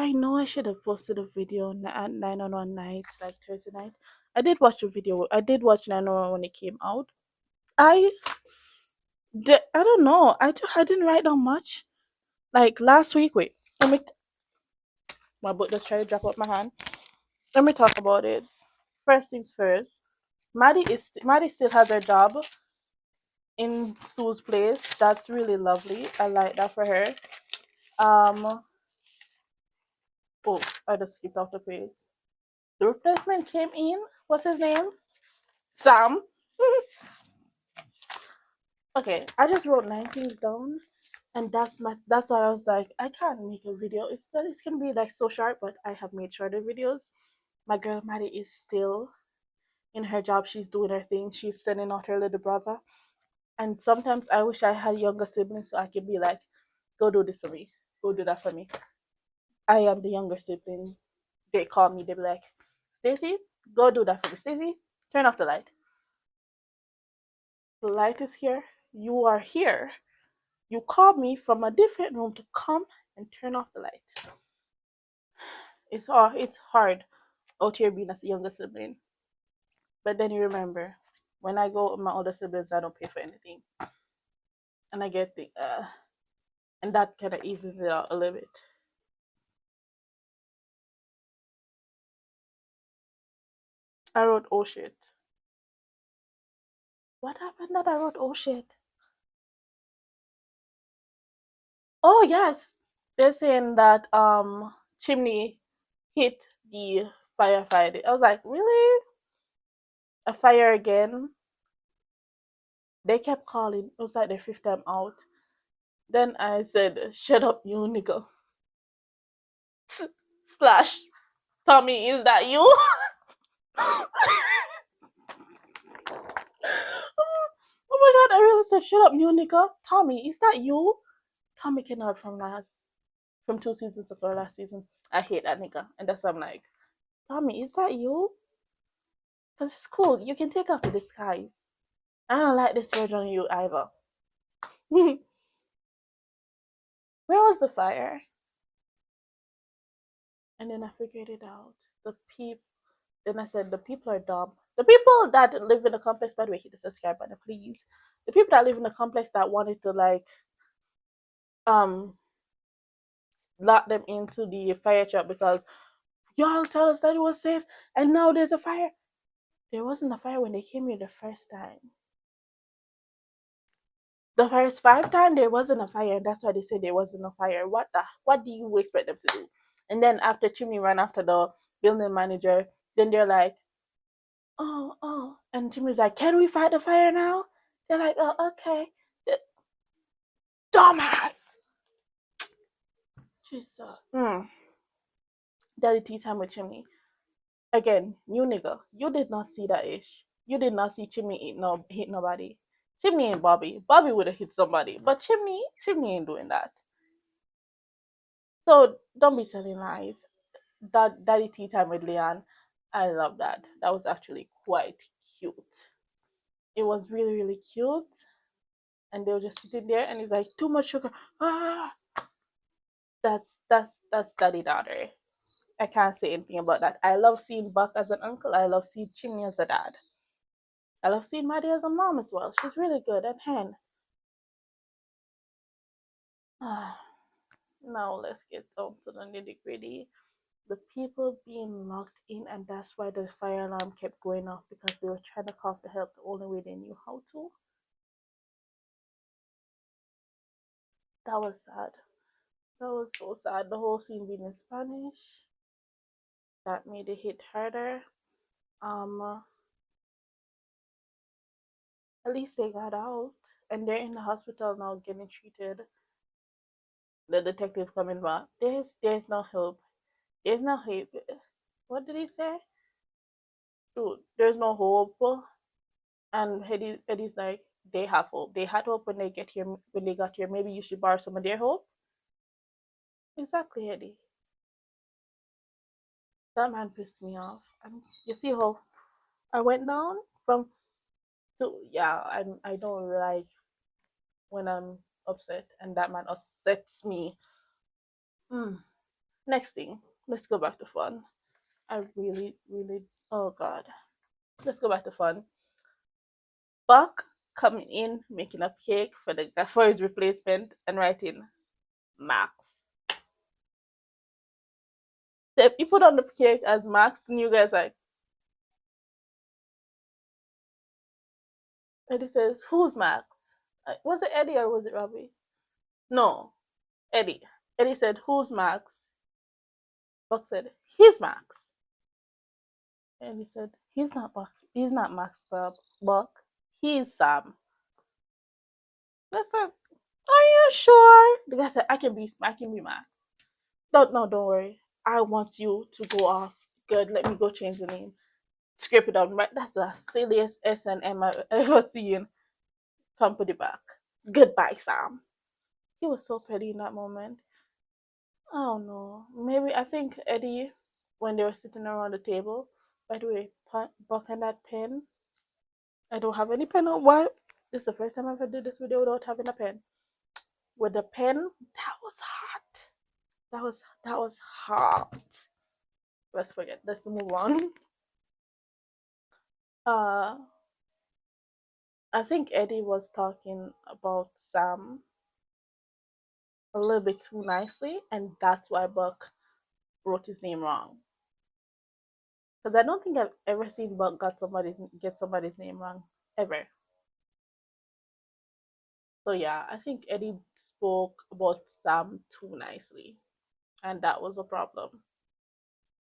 I know I should have posted a video at 911 night, like Thursday night. I did watch the video. I did watch 911 when it came out. I I don't know. I didn't write down much. Like last week, wait. Let me. My book just tried to drop out my hand. Let me talk about it. First things first. Maddie still has her job in Sue's place. That's really lovely. I like that for her. Um. Oh, I just skipped off the page. The replacement came in. What's his name? Sam. Okay, I just wrote 19s down, and that's why I was like, I can't make a video. It's gonna be like so short, but I have made shorter videos. My girl Maddie is still in her job. She's doing her thing. She's sending out her little brother. And sometimes I wish I had younger siblings so I could be like, go do this for me. Go do that for me. I am the younger sibling. They call me, they be like, Stacey, go do that for me. Stacey, turn off the light. The light is here. You are here. You called me from a different room to come and turn off the light. It's hard out here being a younger sibling. But then you remember, when I go with my older siblings, I don't pay for anything, and I get the and that kind of evens it out a little bit. I wrote oh shit. What happened that I wrote oh shit? Oh yes, they're saying that chimney hit the firefighter. I was like, really? A fire again? They kept calling. It was like their fifth time out. Then I said, shut up, you nigga. Slash, Tommy, is that you? Oh my god, I really said, shut up, you nigga. Tommy, is that you? Tommy Kennard from 2 seasons ago, last season. I hate that nigga. And that's why I'm like, Tommy, is that you? Because it's cool. You can take off the disguise. I don't like this version of you either. Where was the fire? And then I figured it out. Then I said, the people are dumb. The people that live in the complex, by the way, hit the subscribe button, please. The people that live in the complex that wanted to like um lock them into the fire truck because y'all tell us that it was safe and now there's a fire. There wasn't a fire when they came here the first time. The first 5 times there wasn't a fire, and that's why they said there wasn't a fire. What do you expect them to do? And then after Jimmy ran after the building manager, then they're like, oh, and Jimmy's like, can we fight the fire now? They're like, oh, okay. Dumbass. She's Daddy tea time with Jimmy. Again, new nigga. You did not see that ish. You did not see Chimney hit nobody. Chimney ain't Bobby. Bobby would have hit somebody. But Chimney ain't doing that. So don't be telling lies. That Daddy tea time with Leon, I love that. That was actually quite cute. It was really, really cute. And they were just sitting there and he's like, too much sugar. Ah, that's daddy daughter. I can't say anything about that. I love seeing Buck as an uncle. I love seeing Chimney as a dad. I love seeing Maddie as a mom as well. She's really good at hand. Now let's get down to the nitty gritty. The people being locked in, and that's why the fire alarm kept going off because they were trying to call for help the only way they knew how to. That was sad. That was so sad. The whole scene being in Spanish, that made it hit harder. Um, at least they got out, and they're in the hospital now getting treated. The detective coming back. There's no hope. There's no hope. What did he say? Dude, there's no hope. And Eddie's like, they have hope. They had hope when they got here. Maybe you should borrow some of their hope. Exactly, Eddie. That man pissed me off. And you see how I went down from so yeah, I don't like when I'm upset and that man upsets me. Mm. Next thing, let's go back to fun. I really, really, oh God. Let's go back to fun. Buck coming in, making a cake for the for his replacement and writing Max. He put on the cake as Max, and you guys like, Eddie says, "Who's Max?" Was it Eddie or was it Robbie? No, Eddie. Eddie said, "Who's Max?" Buck said, "He's Max." And he said, "He's not Max. He's not Max, Buck. He's Sam." That's like, are you sure? The guy said, I can be Max." No, no, don't worry. I want you to go off. Good, let me go change the name. Scrape it out. Right, that's the silliest S&M I've ever seen. Come put it back. Goodbye, Sam. He was so petty in that moment. Oh no. Maybe I think Eddie, when they were sitting around the table. By the way, Buck and that pen. I don't have any pen. Why? This is the first time I've ever did this video without having a pen. With the pen, that was hot. That was hot. Let's forget. Let's move on. Uh, I think Eddie was talking about Sam a little bit too nicely, and that's why Buck wrote his name wrong. Because I don't think I've ever seen Buck get somebody's name wrong ever. So yeah, I think Eddie spoke about Sam too nicely, and that was a problem.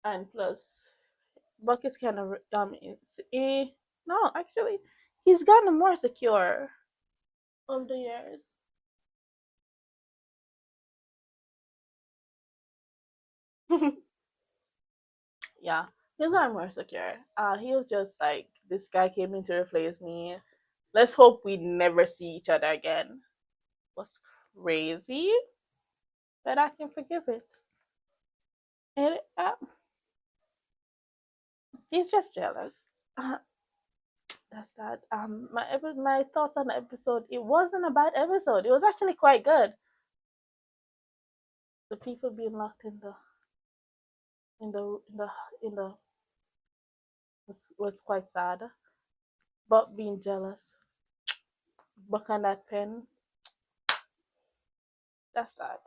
And plus, Buck is kind of no, actually, he's gotten more secure over the years. Yeah, he's not more secure. He was just like, this guy came in to replace me. Let's hope we never see each other again. Was crazy, but I can forgive it. And he's just jealous. That's that. My thoughts on the episode. It wasn't a bad episode. It was actually quite good. The people being locked in the in the in the was quite sad. But being jealous, back on that pen. That's that.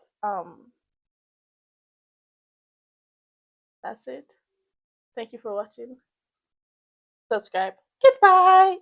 That's it. Thank you for watching. Subscribe. Goodbye.